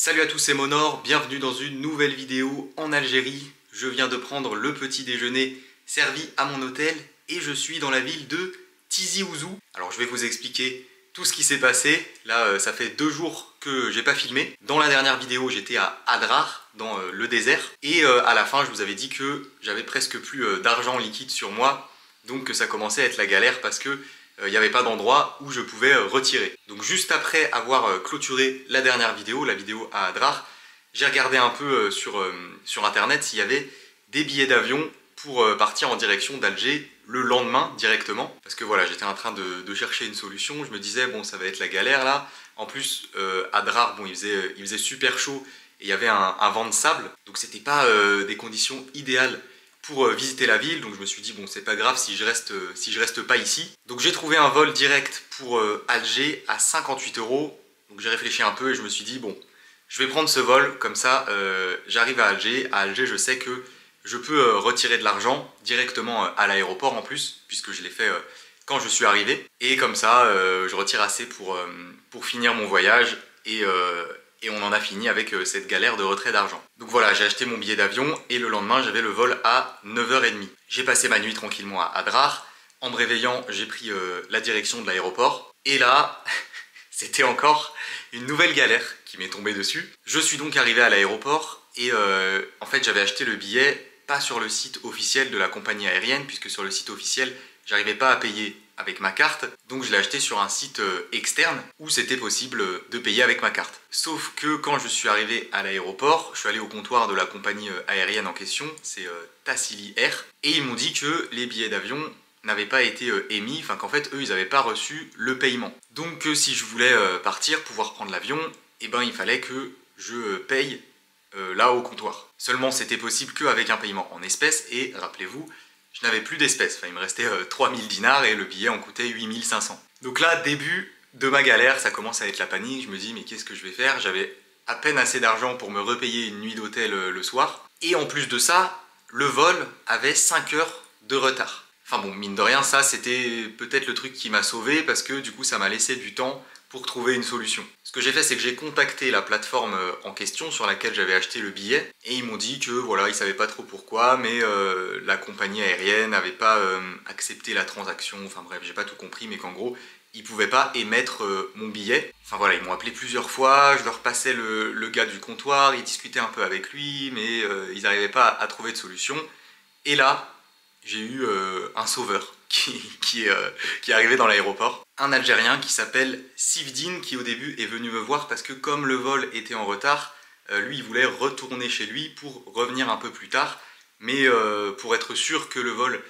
Salut à tous, c'est Monor, bienvenue dans une nouvelle vidéo en Algérie. Je viens de prendre le petit déjeuner servi à mon hôtel et je suis dans la ville de Tizi Ouzou. Alors je vais vous expliquer tout ce qui s'est passé. Là, ça fait 2 jours que j'ai pas filmé. Dans la dernière vidéo, j'étais à Adrar, dans le désert. Et à la fin, je vous avais dit que j'avais presque plus d'argent liquide sur moi. Donc ça commençait à être la galère parce que il n'y avait pas d'endroit où je pouvais retirer. Donc juste après avoir clôturé la dernière vidéo, la vidéo à Adrar, j'ai regardé un peu sur internet s'il y avait des billets d'avion pour partir en direction d'Alger le lendemain directement. Parce que voilà, j'étais en train de chercher une solution, je me disais bon ça va être la galère là. En plus Adrar, bon il faisait super chaud et il y avait un vent de sable, donc c'était pas des conditions idéales pour visiter la ville, donc je me suis dit bon c'est pas grave si je reste pas ici. Donc j'ai trouvé un vol direct pour Alger à 58 €, donc j'ai réfléchi un peu et je me suis dit bon je vais prendre ce vol, comme ça j'arrive à Alger je sais que je peux retirer de l'argent directement à l'aéroport en plus, puisque je l'ai fait quand je suis arrivé, et comme ça je retire assez pour finir mon voyage et on en a fini avec cette galère de retrait d'argent. Donc voilà, j'ai acheté mon billet d'avion et le lendemain j'avais le vol à 9h30. J'ai passé ma nuit tranquillement à Adrar. En me réveillant, j'ai pris la direction de l'aéroport. Et là, c'était encore une nouvelle galère qui m'est tombée dessus. Je suis donc arrivé à l'aéroport et en fait j'avais acheté le billet pas sur le site officiel de la compagnie aérienne, puisque sur le site officiel, j'arrivais pas à payer avec ma carte, donc je l'ai acheté sur un site externe où c'était possible de payer avec ma carte. Sauf que quand je suis arrivé à l'aéroport, je suis allé au comptoir de la compagnie aérienne en question, c'est Tassili Air, et ils m'ont dit que les billets d'avion n'avaient pas été émis, enfin qu'en fait eux ils n'avaient pas reçu le paiement. Donc si je voulais partir, pouvoir prendre l'avion, eh ben il fallait que je paye là au comptoir. Seulement c'était possible qu'avec un paiement en espèces, et rappelez-vous, je n'avais plus d'espèces, enfin il me restait 3000 dinars et le billet en coûtait 8500. Donc là, début de ma galère, ça commence à être la panique, je me dis mais qu'est-ce que je vais faire? J'avais à peine assez d'argent pour me repayer une nuit d'hôtel le soir, et en plus de ça, le vol avait 5 heures de retard. Enfin bon, mine de rien, ça c'était peut-être le truc qui m'a sauvé, parce que du coup ça m'a laissé du temps pour trouver une solution. Ce que j'ai fait, c'est que j'ai contacté la plateforme en question sur laquelle j'avais acheté le billet, et ils m'ont dit que voilà, ils savaient pas trop pourquoi, mais la compagnie aérienne n'avait pas accepté la transaction, enfin bref, j'ai pas tout compris, mais qu'en gros, ils pouvaient pas émettre mon billet. Enfin voilà, ils m'ont appelé plusieurs fois, je leur passais le gars du comptoir, ils discutaient un peu avec lui, mais ils n'arrivaient pas à trouver de solution. Et là, j'ai eu un sauveur qui est arrivé dans l'aéroport. Un Algérien qui s'appelle Sivdine, qui au début est venu me voir parce que comme le vol était en retard, lui il voulait retourner chez lui pour revenir un peu plus tard, mais pour être sûr que le vol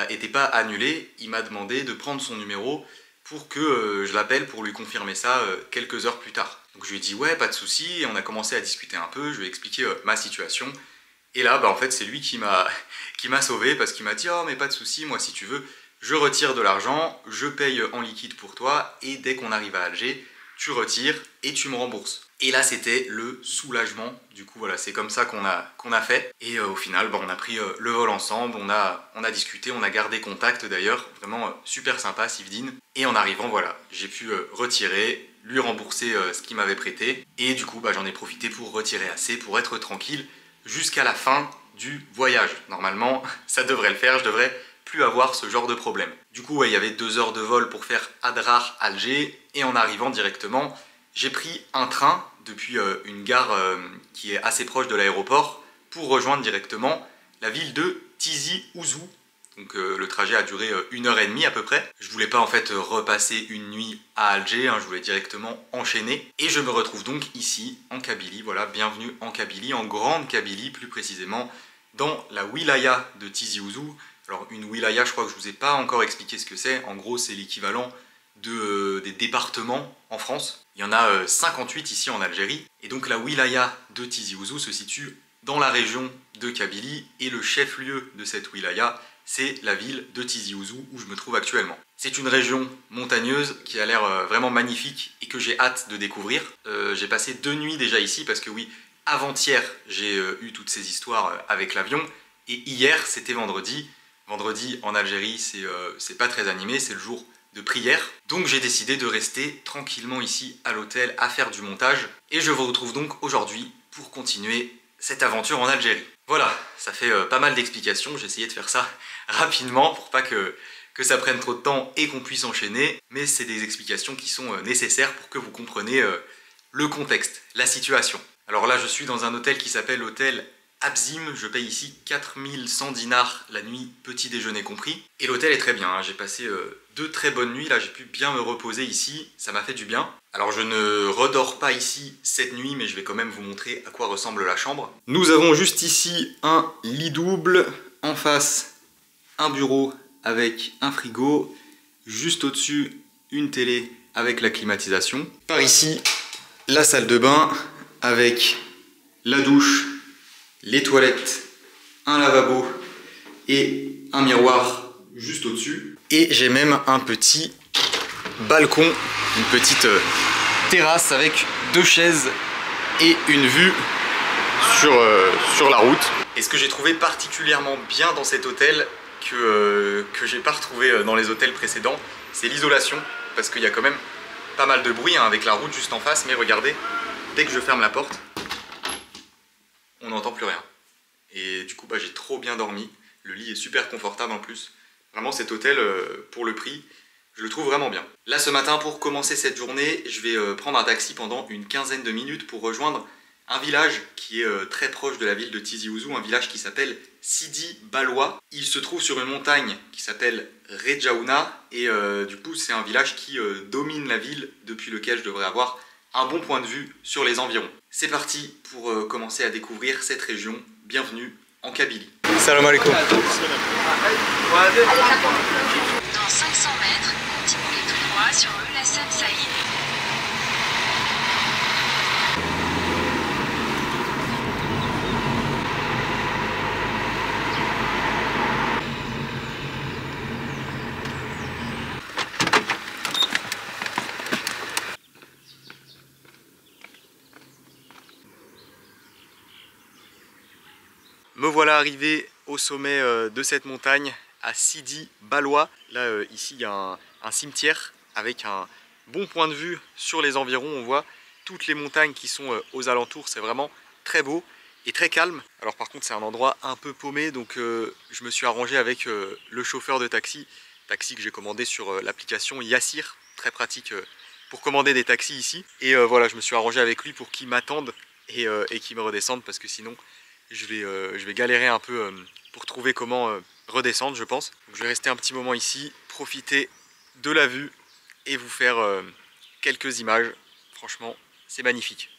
n'était pas annulé, il m'a demandé de prendre son numéro pour que je l'appelle pour lui confirmer ça quelques heures plus tard. Donc je lui ai dit ouais, pas de souci, et on a commencé à discuter un peu, je lui ai expliqué ma situation. Et là, bah, en fait, c'est lui qui m'a sauvé, parce qu'il m'a dit « Oh, mais pas de souci, moi, si tu veux, je retire de l'argent, je paye en liquide pour toi, et dès qu'on arrive à Alger, tu retires et tu me rembourses. » Et là, c'était le soulagement. Du coup, voilà, c'est comme ça qu'on a fait. Et au final, bah, on a pris le vol ensemble, on a discuté, on a gardé contact d'ailleurs. Vraiment super sympa, Sivdine. Et en arrivant, voilà, j'ai pu retirer, lui rembourser ce qu'il m'avait prêté. Et du coup, bah, j'en ai profité pour retirer assez, pour être tranquille jusqu'à la fin du voyage. Normalement, ça devrait le faire, je devrais plus avoir ce genre de problème. Du coup, ouais, il y avait 2 heures de vol pour faire Adrar-Alger, et en arrivant directement, j'ai pris un train depuis une gare qui est assez proche de l'aéroport pour rejoindre directement la ville de Tizi Ouzou. Donc le trajet a duré 1h30 à peu près. Je voulais pas en fait repasser une nuit à Alger, hein, je voulais directement enchaîner. Et je me retrouve donc ici en Kabylie, voilà, bienvenue en Kabylie, en Grande Kabylie plus précisément, dans la wilaya de Tizi Ouzou. Alors une wilaya, je crois que je vous ai pas encore expliqué ce que c'est. En gros, c'est l'équivalent des départements en France. Il y en a 58 ici en Algérie. Et donc la wilaya de Tizi Ouzou se situe dans la région de Kabylie, et le chef-lieu de cette wilaya, c'est la ville de Tizi Ouzou où je me trouve actuellement. C'est une région montagneuse qui a l'air vraiment magnifique et que j'ai hâte de découvrir. J'ai passé 2 nuits déjà ici parce que oui, avant-hier j'ai eu toutes ces histoires avec l'avion, et hier c'était vendredi. Vendredi en Algérie c'est pas très animé, c'est le jour de prière. Donc j'ai décidé de rester tranquillement ici à l'hôtel à faire du montage. Et je vous retrouve donc aujourd'hui pour continuer cette aventure en Algérie. Voilà, ça fait pas mal d'explications. J'ai essayé de faire ça rapidement pour pas que ça prenne trop de temps et qu'on puisse enchaîner. Mais c'est des explications qui sont nécessaires pour que vous compreniez le contexte, la situation. Alors là, je suis dans un hôtel qui s'appelle l'hôtel Abzim. Je paye ici 4100 dinars la nuit, petit déjeuner compris. Et l'hôtel est très bien, hein. J'ai passé 2 très bonnes nuits. Là, j'ai pu bien me reposer ici. Ça m'a fait du bien. Alors, je ne redors pas ici cette nuit, mais je vais quand même vous montrer à quoi ressemble la chambre. Nous avons juste ici un lit double. En face, un bureau avec un frigo. Juste au-dessus, une télé avec la climatisation. Par ici, la salle de bain avec la douche, les toilettes, un lavabo et un miroir juste au-dessus. Et j'ai même un petit balcon, une petite terrasse avec 2 chaises et une vue sur la route. Et ce que j'ai trouvé particulièrement bien dans cet hôtel, que j'ai pas retrouvé dans les hôtels précédents, c'est l'isolation, parce qu'il y a quand même pas mal de bruit hein, avec la route juste en face, mais regardez, dès que je ferme la porte, on n'entend plus rien. Et du coup, j'ai trop bien dormi. Le lit est super confortable en plus. Vraiment, cet hôtel, pour le prix, je le trouve vraiment bien. Là, ce matin, pour commencer cette journée, je vais prendre un taxi pendant une quinzaine de minutes pour rejoindre un village qui est très proche de la ville de Tizi Ouzou, un village qui s'appelle Sidi Balwa. Il se trouve sur une montagne qui s'appelle Rejaouna et du coup c'est un village qui domine la ville depuis lequel je devrais avoir un bon point de vue sur les environs. C'est parti pour commencer à découvrir cette région. Bienvenue en Kabylie. Salam alaikum. Dans 500 mètres, continuez tout droit sur rue Hassan Saïd. Me voilà arrivé au sommet de cette montagne, à Sidi Balwa. Là, ici, il y a un cimetière avec un bon point de vue sur les environs. On voit toutes les montagnes qui sont aux alentours. C'est vraiment très beau et très calme. Alors par contre, c'est un endroit un peu paumé, donc je me suis arrangé avec le chauffeur de taxi que j'ai commandé sur l'application Yassir, très pratique pour commander des taxis ici. Et voilà, je me suis arrangé avec lui pour qu'il m'attende et qu'il me redescende, parce que sinon je vais galérer un peu pour trouver comment redescendre, je pense. Donc, je vais rester un petit moment ici, profiter de la vue et vous faire quelques images. Franchement, c'est magnifique.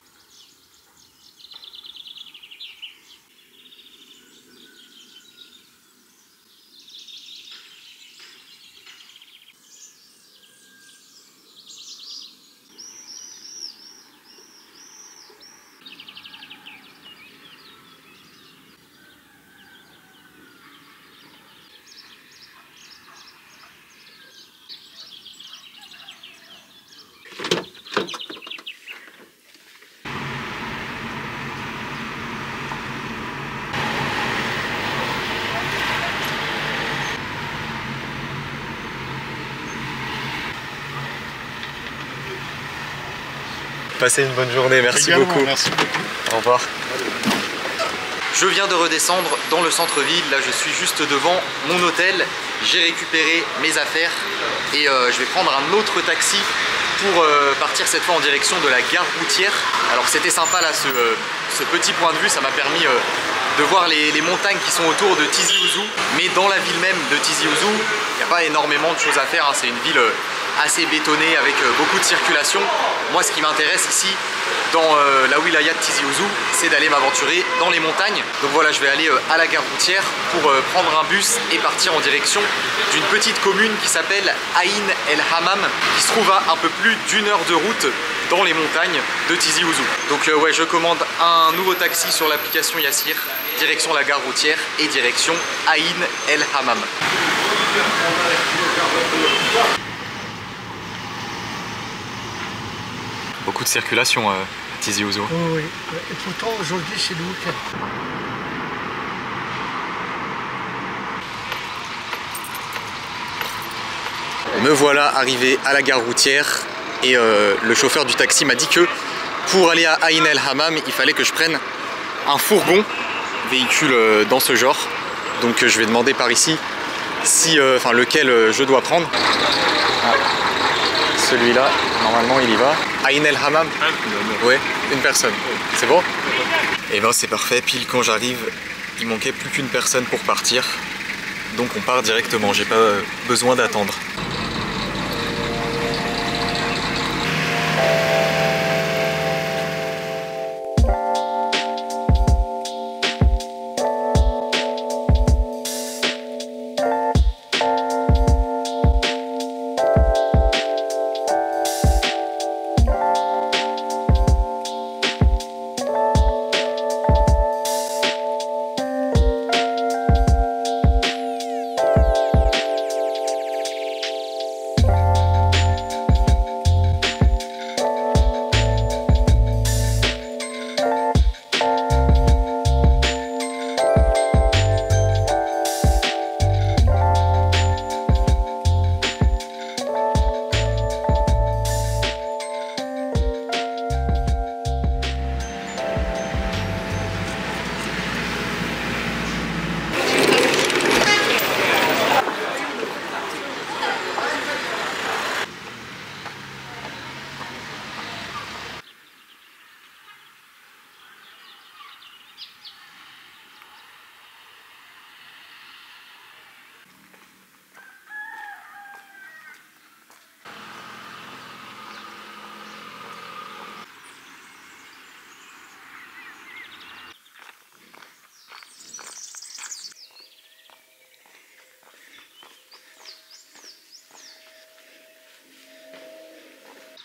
Passez une bonne journée, merci beaucoup. Merci beaucoup. Au revoir. Je viens de redescendre dans le centre-ville. Là, je suis juste devant mon hôtel. J'ai récupéré mes affaires et je vais prendre un autre taxi pour partir cette fois en direction de la gare routière. Alors, c'était sympa là, ce petit point de vue. Ça m'a permis de voir les montagnes qui sont autour de Tizi Ouzou. Mais dans la ville même de Tizi Ouzou, il n'y a pas énormément de choses à faire, hein. C'est une ville assez bétonnée avec beaucoup de circulation. Moi, ce qui m'intéresse ici, dans la wilaya de Tizi Ouzou, c'est d'aller m'aventurer dans les montagnes. Donc voilà, je vais aller à la gare routière pour prendre un bus et partir en direction d'une petite commune qui s'appelle Aïn El Hammam, qui se trouve à un peu plus d'1 heure de route dans les montagnes de Tizi Ouzou. Donc ouais, je commande un nouveau taxi sur l'application Yassir, direction la gare routière et direction Aïn El Hammam. Beaucoup de circulation à Tizi Ouzou. Oh, oui, et pourtant aujourd'hui c'est le week-end. Me voilà arrivé à la gare routière et le chauffeur du taxi m'a dit que pour aller à Ain El Hammam, il fallait que je prenne un fourgon, véhicule dans ce genre. Donc je vais demander par ici si, lequel je dois prendre. Ah, celui-là, normalement il y va. Ain El Hammam? Ouais, une personne. C'est bon? Et ben c'est parfait, pile quand j'arrive, il manquait plus qu'une personne pour partir. Donc on part directement, j'ai pas besoin d'attendre.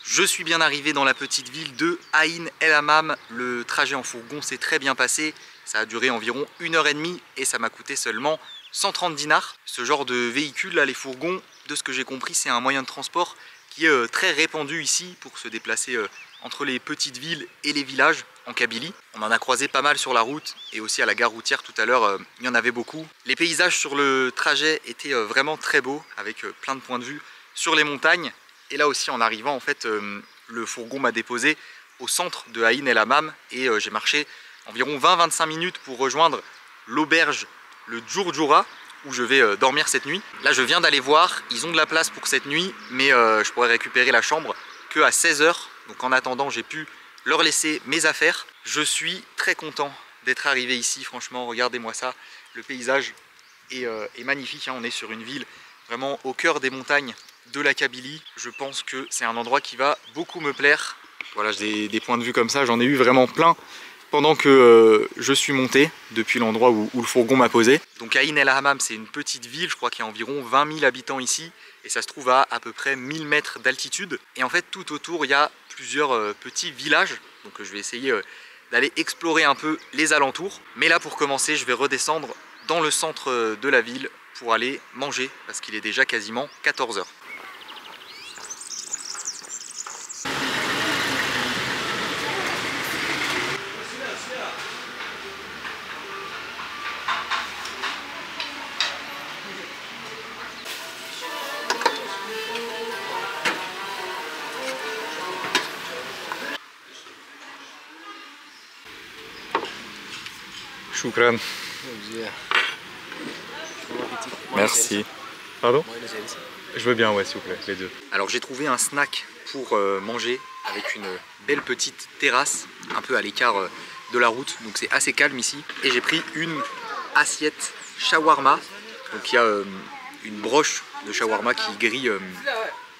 Je suis bien arrivé dans la petite ville de Ain El Hammam. Le trajet en fourgon s'est très bien passé. Ça a duré environ 1h30 et ça m'a coûté seulement 130 dinars. Ce genre de véhicule, là, les fourgons, de ce que j'ai compris, c'est un moyen de transport qui est très répandu ici pour se déplacer entre les petites villes et les villages en Kabylie. On en a croisé pas mal sur la route et aussi à la gare routière tout à l'heure, il y en avait beaucoup. Les paysages sur le trajet étaient vraiment très beaux avec plein de points de vue sur les montagnes. Et là aussi en arrivant, en fait, le fourgon m'a déposé au centre de Ain El Hammam et j'ai marché environ 20-25 minutes pour rejoindre l'auberge, le Djourdjoura, où je vais dormir cette nuit. Là je viens d'aller voir, ils ont de la place pour cette nuit, mais je pourrais récupérer la chambre que à 16 h. Donc en attendant, j'ai pu leur laisser mes affaires. Je suis très content d'être arrivé ici, franchement, regardez-moi ça. Le paysage est magnifique, hein. On est sur une ville vraiment au cœur des montagnes de la Kabylie. Je pense que c'est un endroit qui va beaucoup me plaire. Voilà, j'ai des points de vue comme ça, j'en ai eu vraiment plein pendant que je suis monté depuis l'endroit où le fourgon m'a posé. Donc Ain El Hammam, c'est une petite ville, je crois qu'il y a environ 20 000 habitants ici et ça se trouve à peu près 1000 mètres d'altitude. Et en fait tout autour il y a plusieurs petits villages, donc je vais essayer d'aller explorer un peu les alentours. Mais là pour commencer, je vais redescendre dans le centre de la ville pour aller manger parce qu'il est déjà quasiment 14 h. Choukran. Merci. Pardon? Je veux bien, ouais, s'il vous plaît, les deux. Alors j'ai trouvé un snack pour manger avec une belle petite terrasse, un peu à l'écart de la route, donc c'est assez calme ici. Et j'ai pris une assiette shawarma, donc il y a une broche de shawarma qui grille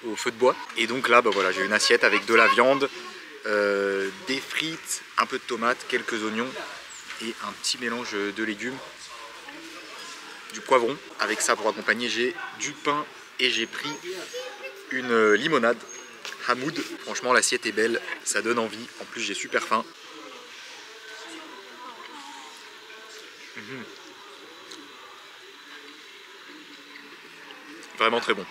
au feu de bois. Et donc là, bah voilà, j'ai une assiette avec de la viande, des frites, un peu de tomates, quelques oignons et un petit mélange de légumes, du poivron. Avec ça pour accompagner, j'ai du pain et j'ai pris une limonade Hamoud. Franchement l'assiette est belle, ça donne envie, en plus j'ai super faim. Vraiment très bon.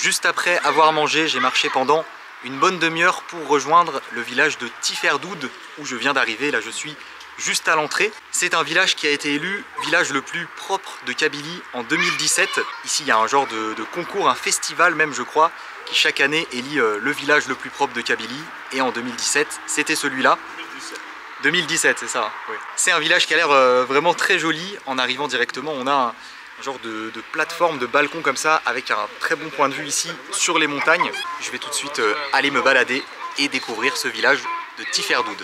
Juste après avoir mangé, j'ai marché pendant une bonne demi-heure pour rejoindre le village de Tiferdoud où je viens d'arriver. Là je suis juste à l'entrée. C'est un village qui a été élu village le plus propre de Kabylie en 2017. Ici il y a un genre de concours, un festival même je crois, qui chaque année élit le village le plus propre de Kabylie. Et en 2017 c'était celui-là. 2017 c'est ça, oui. C'est un village qui a l'air vraiment très joli. En arrivant directement on a un genre de plateforme, de balcon comme ça, avec un très bon point de vue ici sur les montagnes. Je vais tout de suite aller me balader et découvrir ce village de Tiferdoud.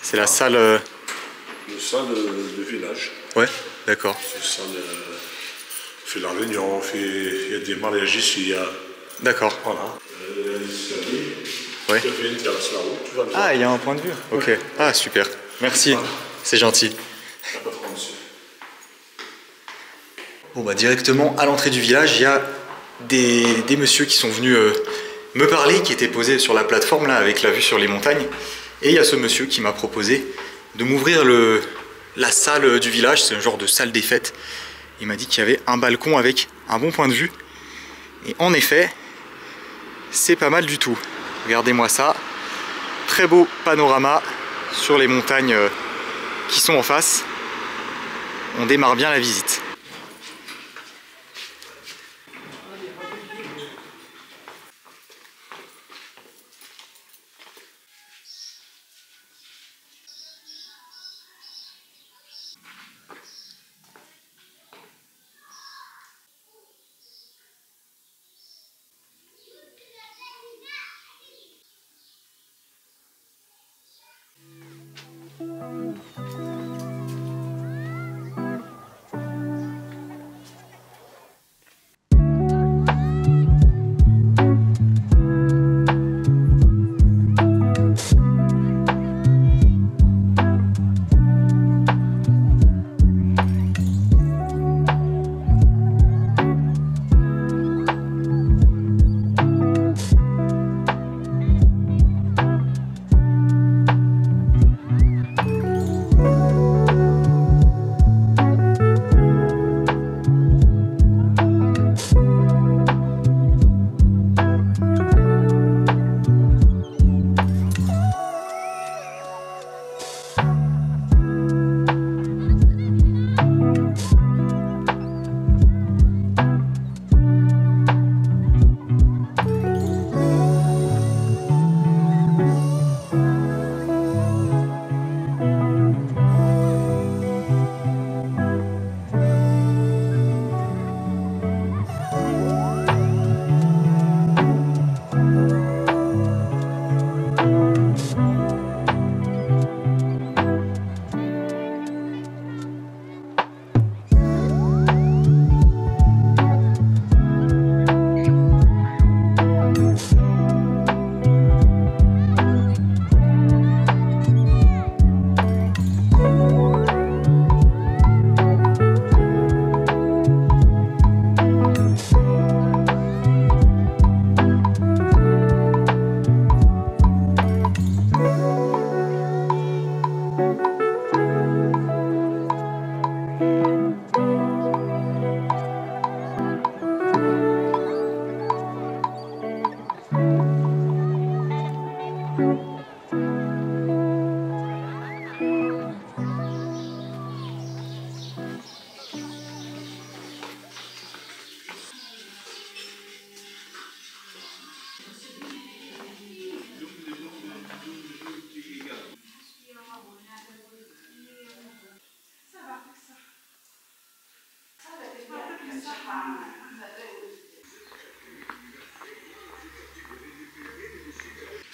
C'est la salle... Le salle de village. Ouais, d'accord. C'est salle... on fait la réunion, il y a des mariages ici, il y a... D'accord. Voilà. Ouais. Tu fais une terrasse là-haut, tu vas le voir. Ah, il y a un point de vue. Ok. Ah, super. Merci. Voilà. C'est gentil. Bon, bah directement à l'entrée du village, il y a des messieurs qui sont venus me parler, qui étaient posés sur la plateforme là, avec la vue sur les montagnes. Et il y a ce monsieur qui m'a proposé de m'ouvrir la salle du village. C'est un genre de salle des fêtes. Il m'a dit qu'il y avait un balcon avec un bon point de vue. Et en effet, c'est pas mal du tout. Regardez-moi ça. Très beau panorama sur les montagnes qui sont en face. On démarre bien la visite.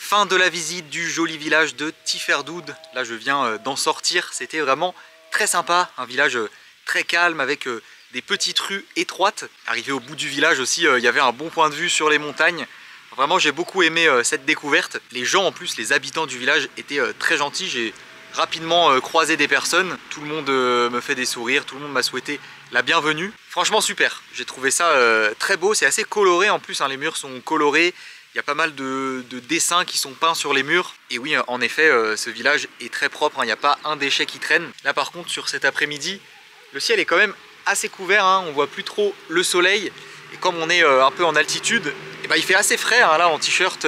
Fin de la visite du joli village de Tiferdoud. Là je viens d'en sortir, c'était vraiment très sympa, un village très calme avec des petites rues étroites. Arrivé au bout du village aussi, il y avait un bon point de vue sur les montagnes. Vraiment j'ai beaucoup aimé cette découverte. Les gens en plus, les habitants du village étaient très gentils. J'ai rapidement croisé des personnes, tout le monde me fait des sourires, tout le monde m'a souhaité la bienvenue. Franchement super, j'ai trouvé ça très beau, c'est assez coloré en plus, hein, les murs sont colorés, Il y a pas mal de dessins qui sont peints sur les murs. Et oui, en effet, ce village est très propre, hein. Il n'y a pas un déchet qui traîne. Là par contre, sur cet après-midi, le ciel est quand même assez couvert, hein. On voit plus trop le soleil. Et comme on est un peu en altitude, et ben, il fait assez frais, hein, là en t-shirt.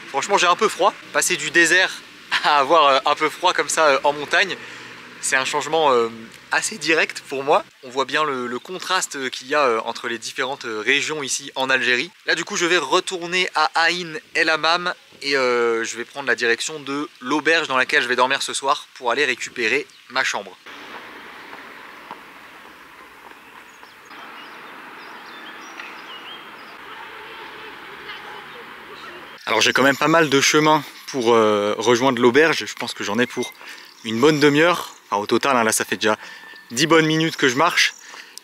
Franchement, j'ai un peu froid. Passer du désert à avoir un peu froid comme ça en montagne, c'est un changement assez direct pour moi. On voit bien le contraste qu'il y a entre les différentes régions ici en Algérie. Là du coup je vais retourner à Aïn El Hammam et je vais prendre la direction de l'auberge dans laquelle je vais dormir ce soir pour aller récupérer ma chambre. Alors j'ai quand même pas mal de chemin pour rejoindre l'auberge. Je pense que j'en ai pour une bonne demi-heure. Enfin, au total, hein, là ça fait déjà 10 bonnes minutes que je marche.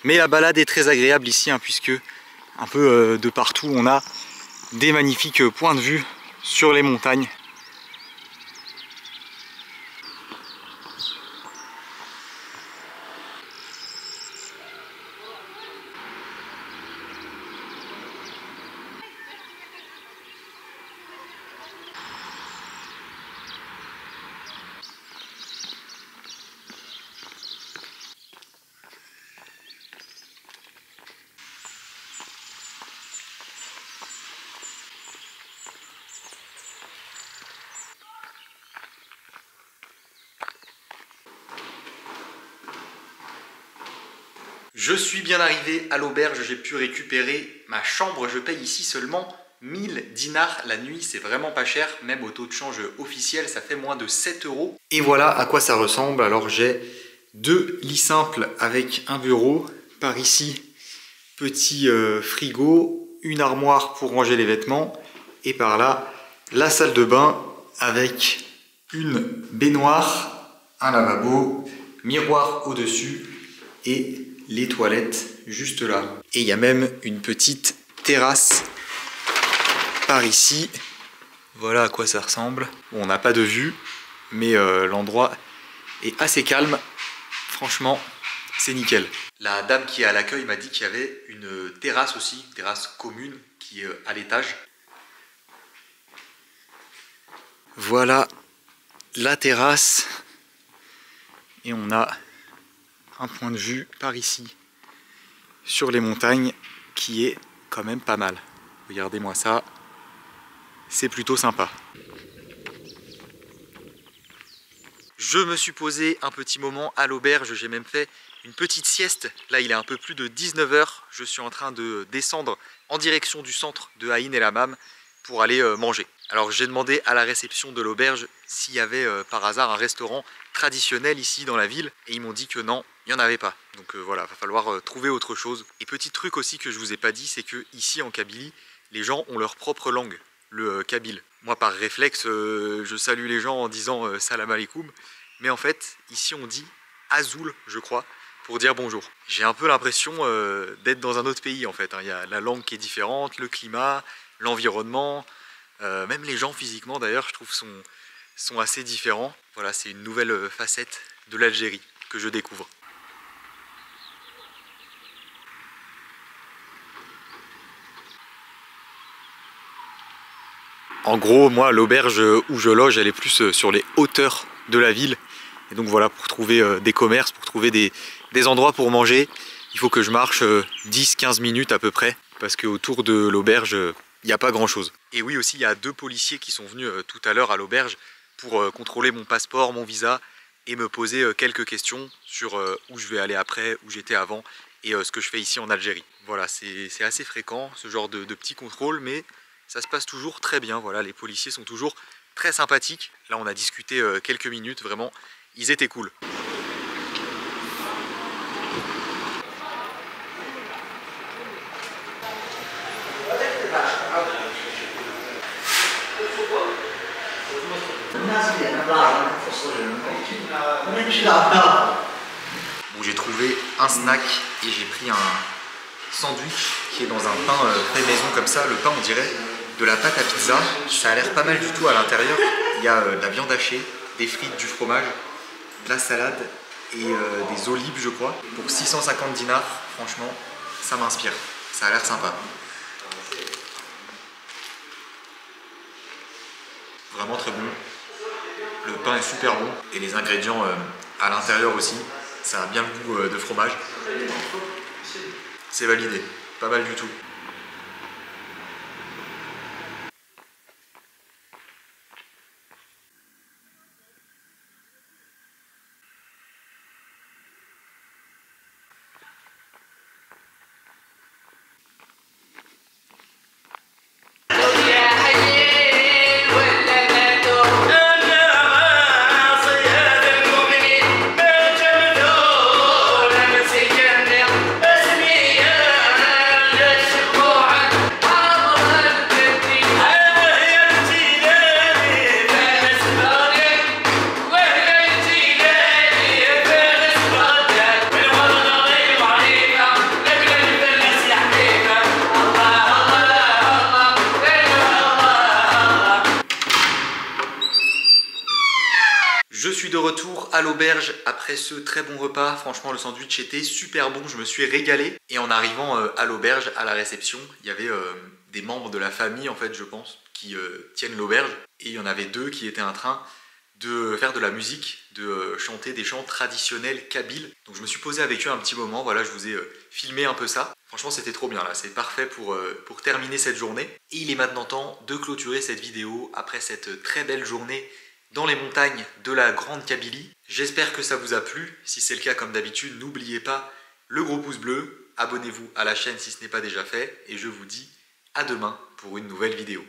Mais la balade est très agréable ici, hein, puisque un peu de partout on a des magnifiques points de vue sur les montagnes. Je suis bien arrivé à l'auberge, j'ai pu récupérer ma chambre. Je paye ici seulement 1000 dinars la nuit, c'est vraiment pas cher. Même au taux de change officiel, ça fait moins de 7 €. Et voilà à quoi ça ressemble. Alors j'ai 2 lits simples avec un bureau. Par ici, petit frigo, une armoire pour ranger les vêtements. Et par là, la salle de bain avec une baignoire, un lavabo, miroir au-dessus et les toilettes juste là. Et il y a même une petite terrasse par ici. Voilà à quoi ça ressemble. Bon, on n'a pas de vue, mais l'endroit est assez calme. Franchement, c'est nickel. La dame qui est à l'accueil m'a dit qu'il y avait une terrasse aussi, une terrasse commune qui est à l'étage. Voilà la terrasse. Et on a un point de vue par ici sur les montagnes qui est quand même pas mal. Regardez-moi ça, c'est plutôt sympa. Je me suis posé un petit moment à l'auberge, j'ai même fait une petite sieste. Là il est un peu plus de 19 h, je suis en train de descendre en direction du centre de Aïn El Hammam pour aller manger. Alors j'ai demandé à la réception de l'auberge s'il y avait par hasard un restaurant traditionnel ici dans la ville et ils m'ont dit que non, il n'y en avait pas. Donc voilà, va falloir trouver autre chose. Et petit truc aussi que je vous ai pas dit, c'est que ici en Kabylie, les gens ont leur propre langue, le kabyle. Moi par réflexe, je salue les gens en disant salam alaikum, mais en fait ici on dit Azoul, je crois, pour dire bonjour. J'ai un peu l'impression d'être dans un autre pays en fait, hein. Il y a la langue qui est différente, le climat, l'environnement, même les gens physiquement d'ailleurs, je trouve sont assez différents. Voilà, c'est une nouvelle facette de l'Algérie que je découvre. En gros, moi, l'auberge où je loge, elle est plus sur les hauteurs de la ville. Et donc voilà, pour trouver des commerces, pour trouver des endroits pour manger, il faut que je marche 10-15 minutes à peu près. Parce qu'autour de l'auberge, il n'y a pas grand chose. Et oui aussi, il y a 2 policiers qui sont venus tout à l'heure à l'auberge pour contrôler mon passeport, mon visa et me poser quelques questions sur où je vais aller après, où j'étais avant et ce que je fais ici en Algérie. Voilà, c'est assez fréquent ce genre de petits contrôles, mais ça se passe toujours très bien. Voilà, les policiers sont toujours très sympathiques. Là, on a discuté quelques minutes, vraiment, ils étaient cool. Bon, j'ai trouvé un snack et j'ai pris un sandwich qui est dans un pain fait maison comme ça. Le pain, on dirait de la pâte à pizza. Ça a l'air pas mal du tout à l'intérieur. Il y a de la viande hachée, des frites, du fromage, de la salade et des olives, je crois. Pour 650 dinars, franchement, ça m'inspire. Ça a l'air sympa. vraiment très bon. Le pain est super bon et les ingrédients à l'intérieur aussi, ça a bien le goût de fromage. C'est validé, pas mal du tout. Je suis de retour à l'auberge après ce très bon repas. Franchement, le sandwich était super bon, je me suis régalé. Et en arrivant à l'auberge, à la réception, il y avait des membres de la famille, en fait, je pense, qui tiennent l'auberge. Et il y en avait 2 qui étaient en train de faire de la musique, de chanter des chants traditionnels kabyles. Donc je me suis posé avec eux un petit moment, voilà, je vous ai filmé un peu ça. Franchement, c'était trop bien là, c'est parfait pour terminer cette journée. Et il est maintenant temps de clôturer cette vidéo après cette très belle journée dans les montagnes de la Grande Kabylie. J'espère que ça vous a plu. Si c'est le cas, comme d'habitude, n'oubliez pas le gros pouce bleu. Abonnez-vous à la chaîne si ce n'est pas déjà fait. Et je vous dis à demain pour une nouvelle vidéo.